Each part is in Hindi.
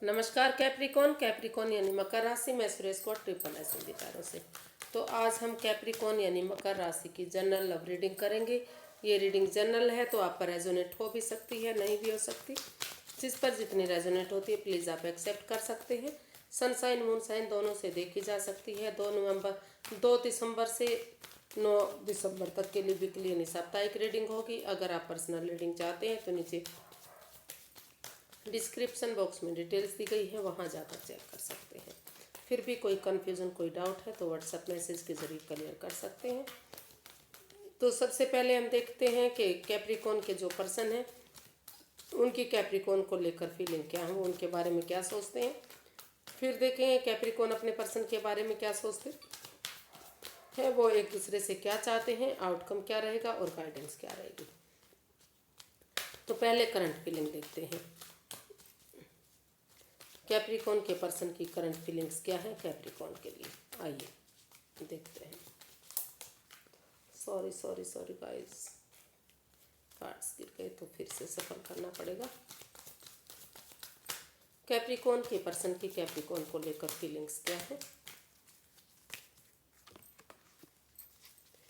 नमस्कार कैप्रिकॉन। कैप्रिकॉन यानी मकर राशि में सुरेश को ट्रिपल एस हिंदी तारों से। तो आज हम कैप्रिकॉन यानी मकर राशि की जनरल लव रीडिंग करेंगे। ये रीडिंग जनरल है तो आप पर रेजोनेट हो भी सकती है, नहीं भी हो सकती। जिस पर जितनी रेजोनेट होती है प्लीज़ आप एक्सेप्ट कर सकते हैं। सनसाइन मूनसाइन दोनों से देखी जा सकती है। 2 दिसंबर से 9 दिसंबर तक के लिए वीकली यानी साप्ताहिक रीडिंग होगी। अगर आप पर्सनल रीडिंग चाहते हैं तो नीचे डिस्क्रिप्शन बॉक्स में डिटेल्स दी गई है, वहाँ जाकर चेक कर सकते हैं। फिर भी कोई कन्फ्यूज़न कोई डाउट है तो व्हाट्सएप मैसेज के ज़रिए क्लियर कर सकते हैं। तो सबसे पहले हम देखते हैं कि कैप्रिकॉन के जो पर्सन हैं उनकी कैप्रिकॉन को लेकर फीलिंग क्या है, वो उनके बारे में क्या सोचते हैं। फिर देखेंगे कैप्रिकॉन अपने पर्सन के बारे में क्या सोचते हैं, वो एक दूसरे से क्या चाहते हैं, आउटकम क्या रहेगा और गाइडेंस क्या रहेगी। तो पहले करंट फीलिंग देखते हैं। कैप्रिकॉन के पर्सन की करंट फीलिंग्स क्या है कैप्रिकॉन के लिए, आइए देखते हैं। सॉरी गाइस, कार्ड्स गिर गए तो फिर से सफल करना पड़ेगा। कैप्रिकॉन के पर्सन की कैप्रिकॉन को लेकर फीलिंग्स क्या है।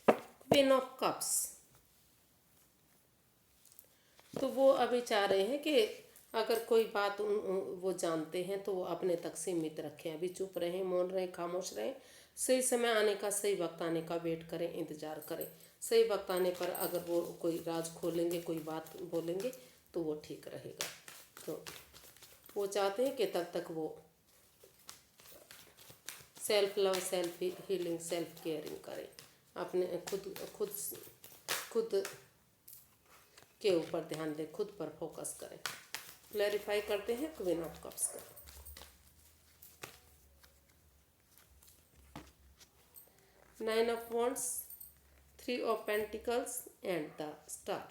Queen of cups. तो वो अभी चाह रहे हैं कि अगर कोई बात वो जानते हैं तो वो अपने तक सीमित रखें, अभी चुप रहें, मौन रहें, खामोश रहें। सही समय आने का, सही वक्त आने का वेट करें, इंतज़ार करें। सही वक्त आने पर अगर वो कोई राज खोलेंगे, कोई बात बोलेंगे तो वो ठीक रहेगा। तो वो चाहते हैं कि तब तक वो self love, self healing, self caring करें, अपने खुद के ऊपर ध्यान दें, खुद पर फोकस करें। क्लैरिफाई करते हैं क्वीन ऑफ कप्स का। Nine of wands, 3 of pentacles and the star.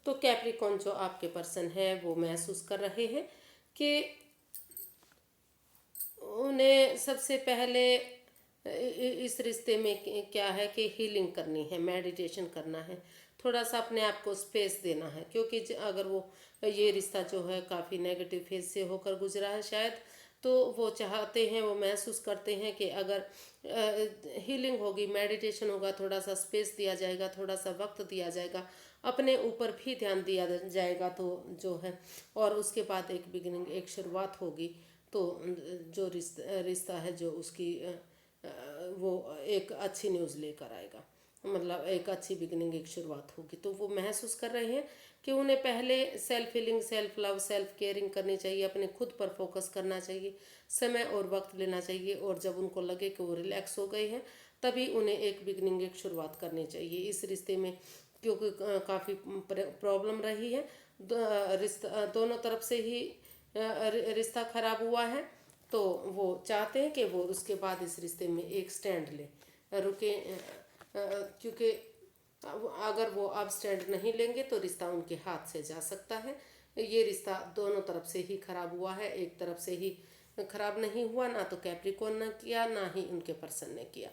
तो कैप्रिकॉन जो आपके पर्सन है वो महसूस कर रहे हैं कि उन्हें सबसे पहले इस रिश्ते में क्या है कि हीलिंग करनी है, मेडिटेशन करना है, थोड़ा सा अपने आप को स्पेस देना है। क्योंकि अगर वो ये रिश्ता जो है काफ़ी नेगेटिव फेज से होकर गुजरा है शायद, तो वो चाहते हैं, वो महसूस करते हैं कि अगर हीलिंग होगी, मेडिटेशन होगा, थोड़ा सा स्पेस दिया जाएगा, थोड़ा सा वक्त दिया जाएगा, अपने ऊपर भी ध्यान दिया जाएगा तो जो है, और उसके बाद एक बिगिनिंग, एक शुरुआत होगी। तो जो रिश्ता है जो उसकी वो एक अच्छी न्यूज़ लेकर आएगा, मतलब एक अच्छी बिगिनिंग, एक शुरुआत होगी। तो वो महसूस कर रहे हैं कि उन्हें पहले self healing, self love, self caring करनी चाहिए, अपने खुद पर फोकस करना चाहिए, समय और वक्त लेना चाहिए। और जब उनको लगे कि वो रिलैक्स हो गए हैं तभी उन्हें एक बिगिनिंग, एक शुरुआत करनी चाहिए इस रिश्ते में। क्योंकि काफ़ी प्रॉब्लम रही है, रिश्ता दोनों तरफ से ही रिश्ता खराब हुआ है। तो वो चाहते हैं कि वो उसके बाद इस रिश्ते में एक स्टैंड ले, रुके, क्योंकि अगर वो अब स्टैंड नहीं लेंगे तो रिश्ता उनके हाथ से जा सकता है। ये रिश्ता दोनों तरफ से ही खराब हुआ है, एक तरफ से ही खराब नहीं हुआ, ना तो कैप्रिकॉन ने किया ना ही उनके पर्सन ने किया।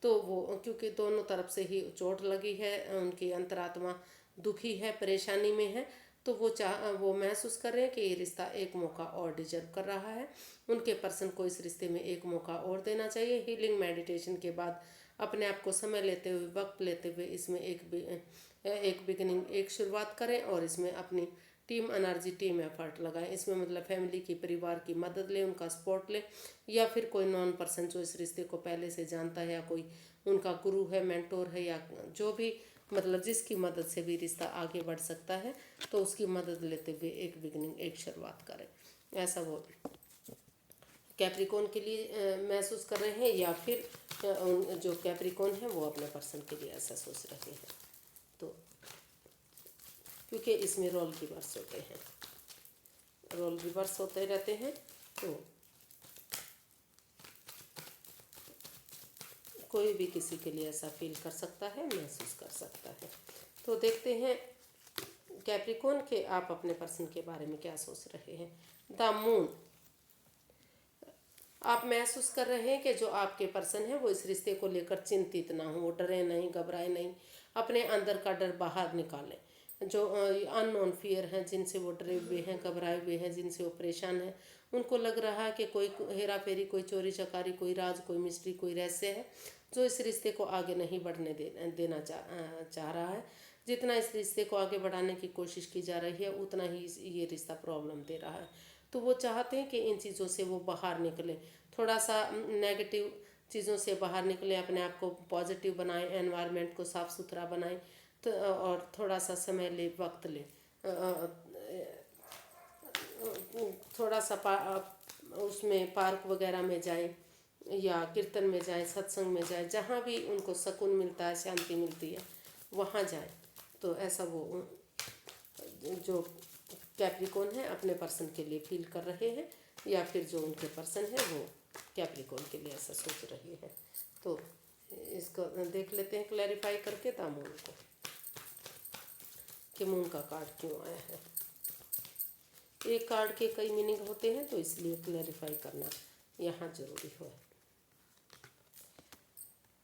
तो वो क्योंकि दोनों तरफ से ही चोट लगी है, उनकी अंतरात्मा दुखी है, परेशानी में है। तो वो महसूस कर रहे हैं कि ये रिश्ता एक मौका और डिजर्व कर रहा है। उनके पर्सन को इस रिश्ते में एक मौका और देना चाहिए। हीलिंग मेडिटेशन के बाद अपने आप को समय लेते हुए, वक्त लेते हुए इसमें एक बिगिनिंग, एक शुरुआत करें और इसमें अपनी टीम एनर्जी, टीम एफर्ट लगाएं। इसमें मतलब फैमिली की, परिवार की मदद लें, उनका सपोर्ट लें, या फिर कोई नॉन पर्सन जो इस रिश्ते को पहले से जानता है, या कोई उनका गुरु है, मेंटोर है, या जो भी मतलब जिसकी मदद से भी रिश्ता आगे बढ़ सकता है, तो उसकी मदद लेते हुए एक बिगिनिंग, एक शुरुआत करें। ऐसा वो कैप्रिकॉन के लिए महसूस कर रहे हैं, या फिर जो कैप्रिकॉन है वो अपने पर्सन के लिए ऐसा सोच रहे हैं। तो क्योंकि इसमें रोल रिवर्स होते हैं, रोल रिवर्स होते रहते हैं, तो कोई भी किसी के लिए ऐसा फील कर सकता है, महसूस कर सकता है। तो देखते हैं कैप्रिकॉन के आप अपने पर्सन के बारे में क्या सोच रहे हैं। The moon. आप महसूस कर रहे हैं कि जो आपके पर्सन है वो इस रिश्ते को लेकर चिंतित ना हो, वो डरे नहीं, घबराए नहीं, अपने अंदर का डर बाहर निकालें। जो अननोन फियर हैं, जिनसे वो डरे हुए हैं, घबराए हुए हैं, जिनसे वो परेशान हैं, उनको लग रहा है कि कोई हेरा फेरी, कोई चोरी चकारी, कोई राज, कोई मिस्ट्री, कोई रहस्य है जो इस रिश्ते को आगे नहीं बढ़ने देना चाह रहा है। जितना इस रिश्ते को आगे बढ़ाने की कोशिश की जा रही है उतना ही ये रिश्ता प्रॉब्लम दे रहा है। तो वो चाहते हैं कि इन चीज़ों से वो बाहर निकले, थोड़ा सा नेगेटिव चीज़ों से बाहर निकले, अपने आप को पॉजिटिव बनाएं, एनवायरनमेंट को साफ़ सुथरा बनाएं, तो और थोड़ा सा समय ले, वक्त ले, थोड़ा सा उसमें पार्क वगैरह में जाएं या कीर्तन में जाएं, सत्संग में जाएं, जहाँ भी उनको सुकून मिलता है, शांति मिलती है, वहाँ जाएं। तो ऐसा वो जो कैप्रिकॉन है अपने पर्सन के लिए फील कर रहे हैं, या फिर जो उनके पर्सन है वो कैप्रिकॉन के लिए ऐसा सोच रहे हैं। तो इसको देख लेते हैं क्लैरिफाई करके द मून को, कि मून का कार्ड क्यों आया है। एक कार्ड के कई मीनिंग होते हैं, तो इसलिए क्लैरिफाई करना यहाँ जरूरी है।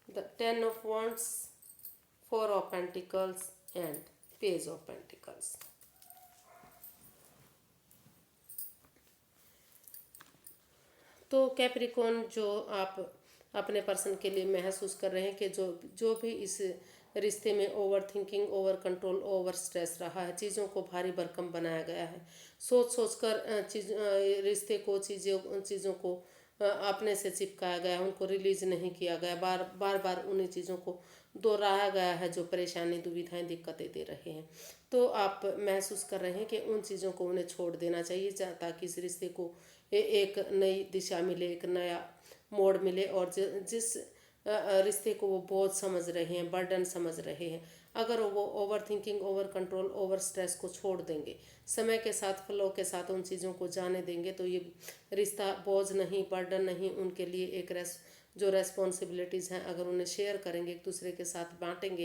The 10 of wands, 4 of pentacles and page of pentacles. तो कैप्रिकॉन, जो आप अपने पर्सन के लिए महसूस कर रहे हैं कि जो भी इस रिश्ते में over thinking, over control, over stress रहा है, चीज़ों को भारी भरकम बनाया गया है, सोच कर रिश्ते को, चीज़ों को अपने से चिपकाया गया है, उनको रिलीज नहीं किया गया, बार उन्हीं चीज़ों को दोहराया गया है जो परेशानी, दुविधाएं, दिक्कतें दे रहे हैं। तो आप महसूस कर रहे हैं कि उन चीज़ों को उन्हें छोड़ देना चाहिए, ताकि इस रिश्ते को एक नई दिशा मिले, एक नया मोड़ मिले। और जिस रिश्ते को वो बोझ समझ रहे हैं, बर्डन समझ रहे हैं, अगर वो over thinking, over control, over stress को छोड़ देंगे, समय के साथ, फ्लो के साथ उन चीज़ों को जाने देंगे, तो ये रिश्ता बोझ नहीं, बर्डन नहीं, उनके लिए एक जो रेस्पॉन्सिबिलिटीज़ हैं, अगर उन्हें शेयर करेंगे, एक दूसरे के साथ बांटेंगे,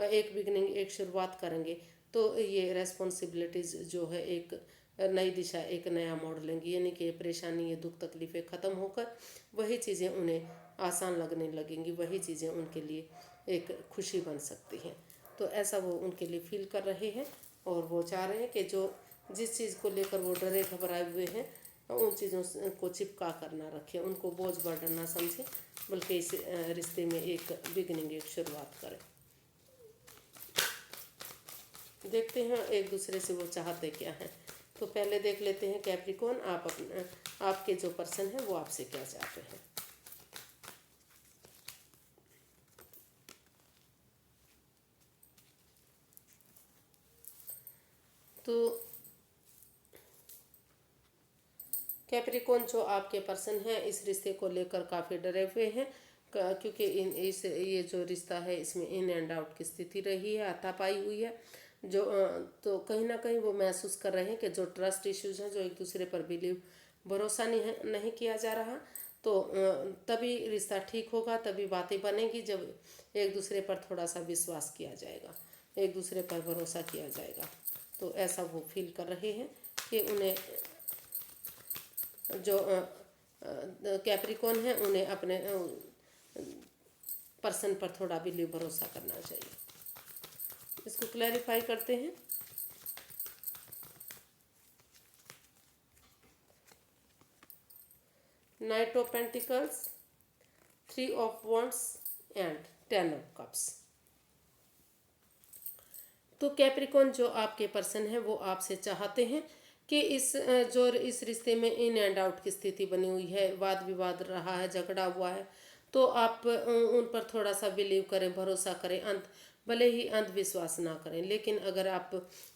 एक बिगनिंग, एक शुरुआत करेंगे, तो ये रेस्पॉन्सिबिलिटीज़ जो है एक नई दिशा, एक नया मोड़ लेंगी। यानी कि ये परेशानी, ये दुख तकलीफ़ें ख़त्म होकर वही चीज़ें उन्हें आसान लगने लगेंगी, वही चीज़ें उनके लिए एक खुशी बन सकती हैं। तो ऐसा वो उनके लिए फील कर रहे हैं, और वो चाह रहे हैं कि जिस चीज़ को लेकर वो डरे घबराए हुए हैं, उन चीज़ों को चिपका कर ना रखें, उनको बोझ बर्डन ना समझें, बल्कि इस रिश्ते में एक बिगनिंग, एक शुरुआत करें। देखते हैं एक दूसरे से वो चाहते क्या हैं। तो पहले देख लेते हैं कैप्रिकॉन, आपके जो पर्सन है वो आपसे क्या चाहते हैं। तो कैप्रिकॉन, जो आपके पर्सन है इस रिश्ते को लेकर काफ़ी डरे हुए हैं, क्योंकि ये जो रिश्ता है इसमें इन एंड आउट की स्थिति रही है, हाथापाई हुई है। तो कहीं ना कहीं वो महसूस कर रहे हैं कि जो ट्रस्ट इश्यूज हैं, जो एक दूसरे पर बिलीव, भरोसा नहीं किया जा रहा, तो तभी रिश्ता ठीक होगा, तभी बातें बनेगी जब एक दूसरे पर थोड़ा सा विश्वास किया जाएगा, एक दूसरे पर भरोसा किया जाएगा। तो ऐसा वो फील कर रहे हैं कि उन्हें जो कैप्रिकॉन है उन्हें अपने पर्सन पर थोड़ा बिलीव, भरोसा करना चाहिए। इसको क्लैरिफाई करते हैं। Night of pentacles, 3 of wands and 10 of cups. तो कैप्रिकॉन, जो आपके पर्सन है वो आपसे चाहते हैं कि इस रिश्ते में इन एंड आउट की स्थिति बनी हुई है, वाद विवाद रहा है, झगड़ा हुआ है, तो आप उन पर थोड़ा सा बिलीव करें, भरोसा करें, भले ही अंधविश्वास ना करें, लेकिन अगर आप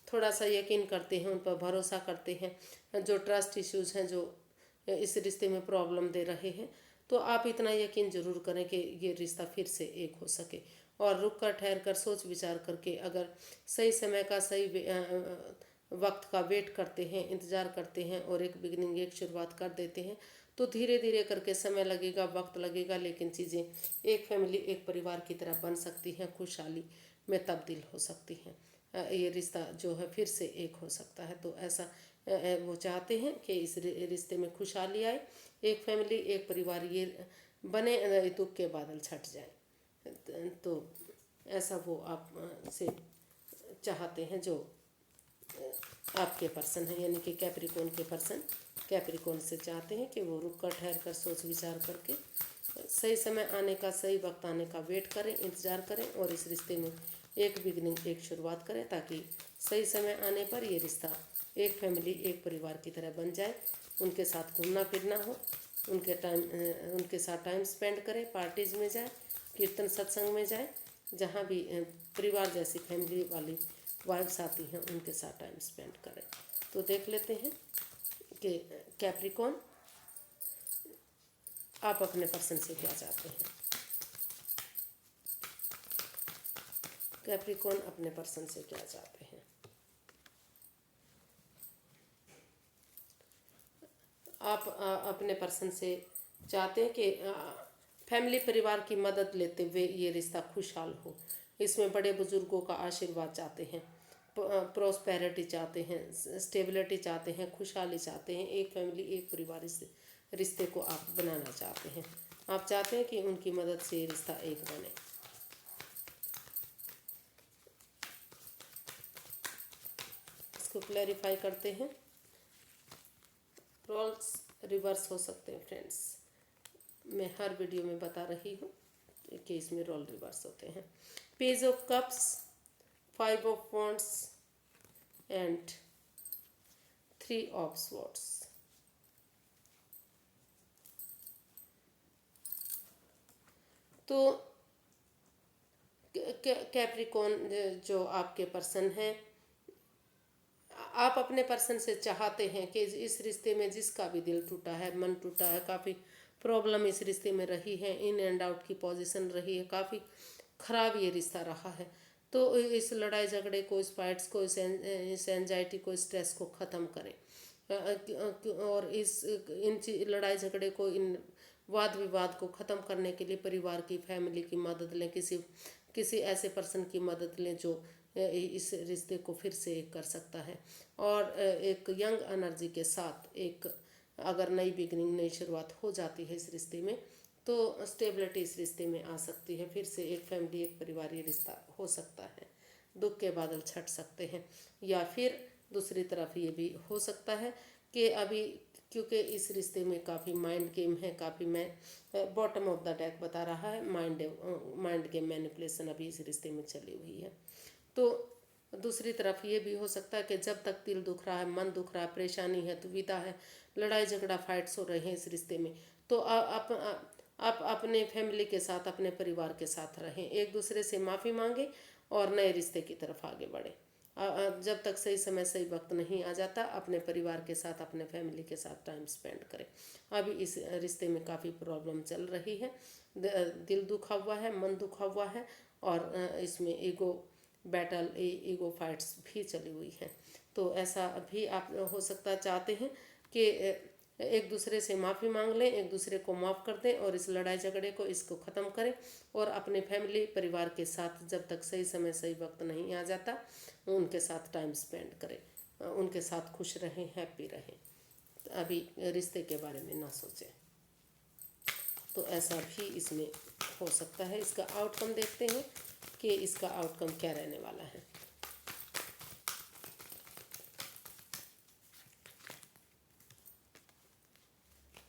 थोड़ा सा यकीन करते हैं, उन पर भरोसा करते हैं, जो ट्रस्ट इश्यूज हैं जो इस रिश्ते में प्रॉब्लम दे रहे हैं, तो आप इतना यकीन जरूर करें कि ये रिश्ता फिर से एक हो सके। और रुक कर, ठहर कर, सोच विचार करके, अगर सही समय का, सही वक्त का वेट करते हैं, इंतज़ार करते हैं, और एक बिगनिंग, एक शुरुआत कर देते हैं, तो धीरे धीरे करके समय लगेगा, वक्त लगेगा, लेकिन चीज़ें एक फैमिली, एक परिवार की तरह बन सकती हैं, खुशहाली में तब्दील हो सकती हैं। ये रिश्ता जो है फिर से एक हो सकता है। तो ऐसा वो चाहते हैं कि इस रिश्ते में खुशहाली आए, एक फैमिली एक परिवार ये बने, दुख के बादल छट जाए। तो ऐसा वो आप से चाहते हैं जो आपके पर्सन है, यानी कि कैप्रिकॉर्न के पर्सन कैप्रिकॉर्न से चाहते हैं कि वो रुक कर ठहर कर सोच विचार करके सही समय आने का, सही वक्त आने का वेट करें, इंतज़ार करें और इस रिश्ते में एक बिगनिंग, एक शुरुआत करें, ताकि सही समय आने पर ये रिश्ता एक फैमिली एक परिवार की तरह बन जाए। उनके साथ घूमना फिरना हो, उनके साथ टाइम स्पेंड करें, पार्टीज़ में जाए, कीर्तन सत्संग में जाए, जहाँ भी परिवार जैसी फैमिली वाली वाइब्स आती हैं उनके साथ टाइम स्पेंड करें। तो देख लेते हैं कि कैप्रिकॉर्न आप अपने पर्सन से क्या चाहते हैं। कैप्रिकॉर्न अपने पर्सन से क्या चाहते हैं। आप अपने पर्सन से चाहते हैं कि फैमिली परिवार की मदद लेते हुए ये रिश्ता खुशहाल हो। इसमें बड़े बुजुर्गों का आशीर्वाद चाहते हैं, प्रोस्पेरिटी चाहते हैं, स्टेबिलिटी चाहते हैं, खुशहाली चाहते हैं। एक फैमिली एक परिवार इस रिश्ते को आप बनाना चाहते हैं। आप चाहते हैं कि उनकी मदद से ये रिश्ता एक बने। इसको क्लैरिफाई करते हैं। रोल्स रिवर्स हो सकते हैं फ्रेंड्स, मैं हर वीडियो में बता रही हूँ कि इसमें रोल रिवर्स होते हैं। Page of cups, 5 of wands and 3 of swords. तो कैप्रिकॉर्न जो आपके पर्सन हैं, आप अपने पर्सन से चाहते हैं कि इस रिश्ते में जिसका भी दिल टूटा है, मन टूटा है, काफ़ी प्रॉब्लम इस रिश्ते में रही है, इन एंड आउट की पोजीशन रही है, काफ़ी ख़राब ये रिश्ता रहा है, तो इस लड़ाई झगड़े को, इस फाइट्स को, इस एंजाइटी को, इस स्ट्रेस को ख़त्म करें और इन लड़ाई झगड़े को, इन वाद विवाद को ख़त्म करने के लिए परिवार की, फैमिली की मदद लें, किसी ऐसे पर्सन की मदद लें जो इस रिश्ते को फिर से एक कर सकता है और एक यंग एनर्जी के साथ एक अगर नई बिगनिंग, नई शुरुआत हो जाती है इस रिश्ते में, तो स्टेबिलिटी इस रिश्ते में आ सकती है। फिर से एक फैमिली एक परिवार ये रिश्ता हो सकता है, दुख के बादल छट सकते हैं। या फिर दूसरी तरफ ये भी हो सकता है कि अभी क्योंकि इस रिश्ते में काफ़ी माइंड गेम है, काफ़ी बॉटम ऑफ द डेक बता रहा है, माइंड गेम मैनिपुलेशन अभी इस रिश्ते में चली हुई है। तो दूसरी तरफ ये भी हो सकता है कि जब तक दिल दुख रहा है, मन दुख रहा है, परेशानी है, दुविधा है, लड़ाई झगड़ा फाइट्स हो रहे हैं इस रिश्ते में, तो आप अपने फैमिली के साथ, अपने परिवार के साथ रहें, एक दूसरे से माफ़ी मांगें और नए रिश्ते की तरफ आगे बढ़ें। जब तक सही समय, सही वक्त नहीं आ जाता, अपने परिवार के साथ, अपने फैमिली के साथ टाइम स्पेंड करें। अभी इस रिश्ते में काफ़ी प्रॉब्लम चल रही है, दिल दुखा हुआ है, मन दुखा हुआ है और इसमें ईगो बैटल, ईगो फाइट्स भी चली हुई हैं। तो ऐसा भी आप हो सकता चाहते हैं कि एक दूसरे से माफ़ी मांग लें, एक दूसरे को माफ़ कर दें और इस लड़ाई झगड़े को, इसको ख़त्म करें और अपने फैमिली परिवार के साथ जब तक सही समय, सही वक्त नहीं आ जाता, उनके साथ टाइम स्पेंड करें, उनके साथ खुश रहें, हैप्पी रहें, अभी रिश्ते के बारे में ना सोचें। तो ऐसा भी इसमें हो सकता है। इसका आउटकम देखते हैं कि इसका आउटकम क्या रहने वाला है।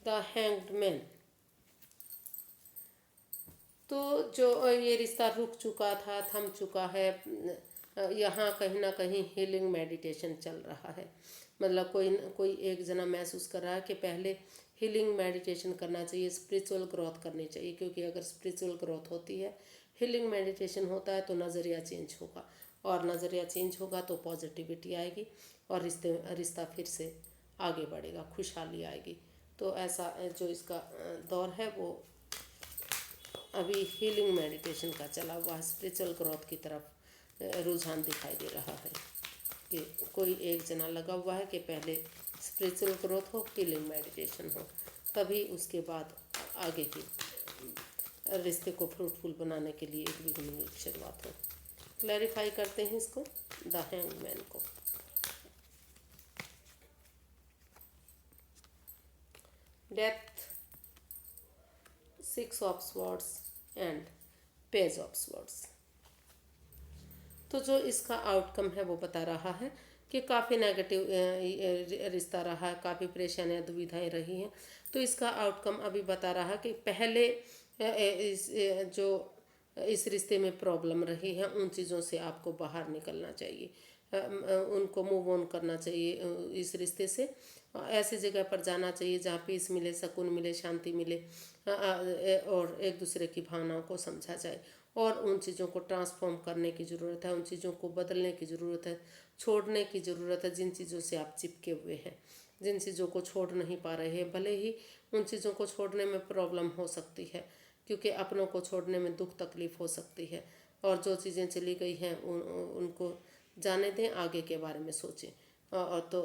The hanged man. तो जो ये रिश्ता रुक चुका था, थम चुका है, यहाँ कहीं ना कहीं हीलिंग मेडिटेशन चल रहा है। मतलब कोई एक जना महसूस कर रहा है कि पहले हीलिंग मेडिटेशन करना चाहिए, स्पिरिचुअल ग्रोथ करनी चाहिए, क्योंकि अगर स्पिरिचुअल ग्रोथ होती है, हीलिंग मेडिटेशन होता है, तो नज़रिया चेंज होगा और नज़रिया चेंज होगा तो पॉजिटिविटी आएगी और रिश्ता फिर से आगे बढ़ेगा, खुशहाली आएगी। तो ऐसा जो इसका दौर है वो अभी हीलिंग मेडिटेशन का चला हुआ, स्पिरिचुअल ग्रोथ की तरफ रुझान दिखाई दे रहा है कि कोई एक जना लगा हुआ है कि पहले स्पिरिचुअल ग्रोथ हो, हीलिंग मेडिटेशन हो, तभी उसके बाद आगे की रिश्ते को फ्रूटफुल बनाने के लिए एक बिगनिंग, एक शुरुआत हो। क्लैरिफाई करते हैं इसको, द हैंग्ड मैन को। Death, 6 of swords and page of swords. तो जो इसका आउटकम है वो बता रहा है कि काफ़ी नेगेटिव रिश्ता रहा है, काफ़ी परेशानियां दुविधाएं रही हैं। तो इसका आउटकम अभी बता रहा है कि पहले जो इस रिश्ते में प्रॉब्लम रही है उन चीज़ों से आपको बाहर निकलना चाहिए, उनको मूव ऑन करना चाहिए इस रिश्ते से। ऐसी जगह पर जाना चाहिए जहाँ पीस मिले, सुकून मिले, शांति मिले, और एक दूसरे की भावनाओं को समझा जाए। और उन चीज़ों को ट्रांसफॉर्म करने की ज़रूरत है, उन चीज़ों को बदलने की ज़रूरत है, छोड़ने की ज़रूरत है जिन चीज़ों से आप चिपके हुए हैं, जिन चीज़ों को छोड़ नहीं पा रहे हैं। भले ही उन चीज़ों को छोड़ने में प्रॉब्लम हो सकती है, क्योंकि अपनों को छोड़ने में दुख तकलीफ हो सकती है, और जो चीज़ें चली गई हैं उनको जाने दें, आगे के बारे में सोचें। और तो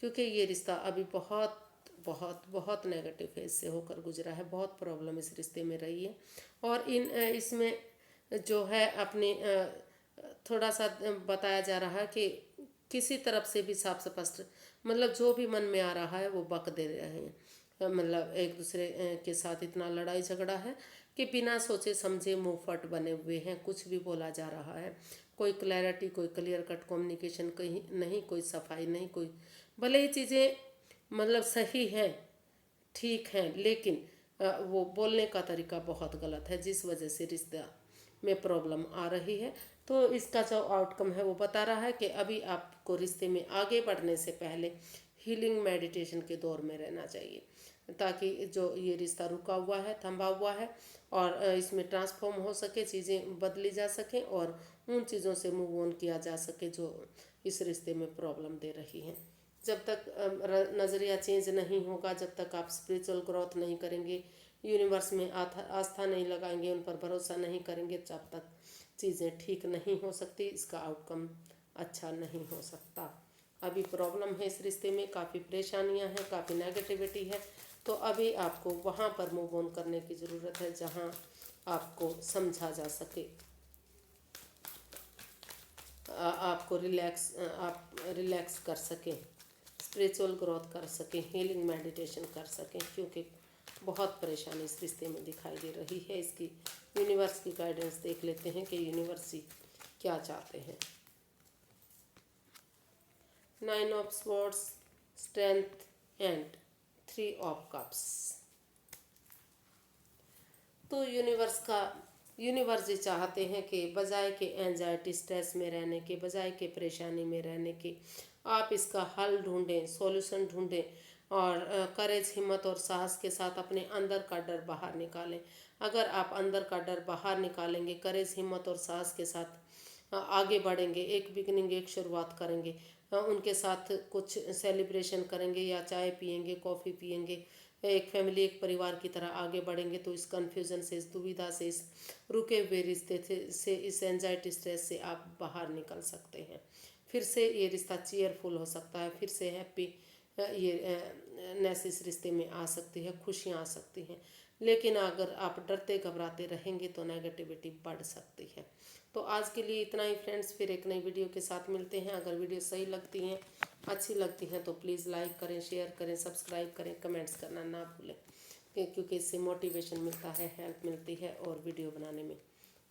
क्योंकि ये रिश्ता अभी बहुत बहुत बहुत नेगेटिव फेज से होकर गुजरा है, बहुत प्रॉब्लम इस रिश्ते में रही है। और इसमें जो है अपनी थोड़ा सा बताया जा रहा है कि किसी तरफ से भी साफ स्पष्ट, मतलब जो भी मन में आ रहा है वो बक दे रहे हैं। मतलब एक दूसरे के साथ इतना लड़ाई झगड़ा है कि बिना सोचे समझे मुंह फट बने हुए हैं, कुछ भी बोला जा रहा है, कोई क्लैरिटी, कोई क्लियर कट कम्युनिकेशन कहीं नहीं, कोई सफाई नहीं, कोई भले ही चीज़ें मतलब सही है, ठीक है, लेकिन वो बोलने का तरीका बहुत गलत है, जिस वजह से रिश्ता में प्रॉब्लम आ रही है। तो इसका जो आउटकम है वो बता रहा है कि अभी आपको रिश्ते में आगे बढ़ने से पहले हीलिंग मेडिटेशन के दौर में रहना चाहिए, ताकि जो ये रिश्ता रुका हुआ है, थमा हुआ है, और इसमें ट्रांसफॉर्म हो सके, चीज़ें बदली जा सकें, और उन चीज़ों से मूव ऑन किया जा सके जो इस रिश्ते में प्रॉब्लम दे रही हैं। जब तक नज़रिया चेंज नहीं होगा, जब तक आप स्पिरिचुअल ग्रोथ नहीं करेंगे, यूनिवर्स में आस्था नहीं लगाएंगे, उन पर भरोसा नहीं करेंगे, तब तक चीज़ें ठीक नहीं हो सकती, इसका आउटकम अच्छा नहीं हो सकता। अभी प्रॉब्लम है इस रिश्ते में, काफ़ी परेशानियां हैं, काफ़ी नेगेटिविटी है। तो अभी आपको वहाँ पर मूव ऑन करने की ज़रूरत है जहाँ आपको समझा जा सके, आपको आप रिलैक्स कर सकें, स्पिरिचुअल ग्रोथ कर सकें, हीलिंग मेडिटेशन कर सकें, क्योंकि बहुत परेशानी इस रिश्ते में दिखाई दे रही है। इसकी यूनिवर्स की गाइडेंस देख लेते हैं कि यूनिवर्स क्या चाहते हैं। 9 of swords, strength and 3 of cups. तो यूनिवर्स ये चाहते हैं कि बजाय के एंजाइटी स्ट्रेस में रहने के, बजाय के परेशानी में रहने के, आप इसका हल ढूंढें, सॉल्यूशन ढूंढें, और करेज, हिम्मत और साहस के साथ अपने अंदर का डर बाहर निकालें। अगर आप अंदर का डर बाहर निकालेंगे, करेज, हिम्मत और साहस के साथ आगे बढ़ेंगे, एक बिगनिंग, एक शुरुआत करेंगे, उनके साथ कुछ सेलिब्रेशन करेंगे, या चाय पियेंगे, कॉफ़ी पियेंगे, एक फैमिली, एक परिवार की तरह आगे बढ़ेंगे, तो इस कन्फ्यूज़न से, इस दुविधा से, इस रुके हुए रिश्ते से, इस एंजाइटी स्ट्रेस से आप बाहर निकल सकते हैं। फिर से ये रिश्ता चीयरफुल हो सकता है, फिर से हैप्पी ये नेस इस रिश्ते में आ सकती है, खुशियाँ आ सकती हैं। लेकिन अगर आप डरते घबराते रहेंगे तो नेगेटिविटी बढ़ सकती है। तो आज के लिए इतना ही फ्रेंड्स, फिर एक नई वीडियो के साथ मिलते हैं। अगर वीडियो सही लगती हैं, अच्छी लगती हैं, तो प्लीज़ लाइक करें, शेयर करें, सब्सक्राइब करें, कमेंट्स करना ना भूलें, क्योंकि इससे मोटिवेशन मिलता है, हेल्प मिलती है, और वीडियो बनाने में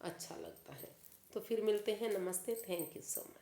अच्छा लगता है। तो फिर मिलते हैं। नमस्ते, थैंक यू सो मच।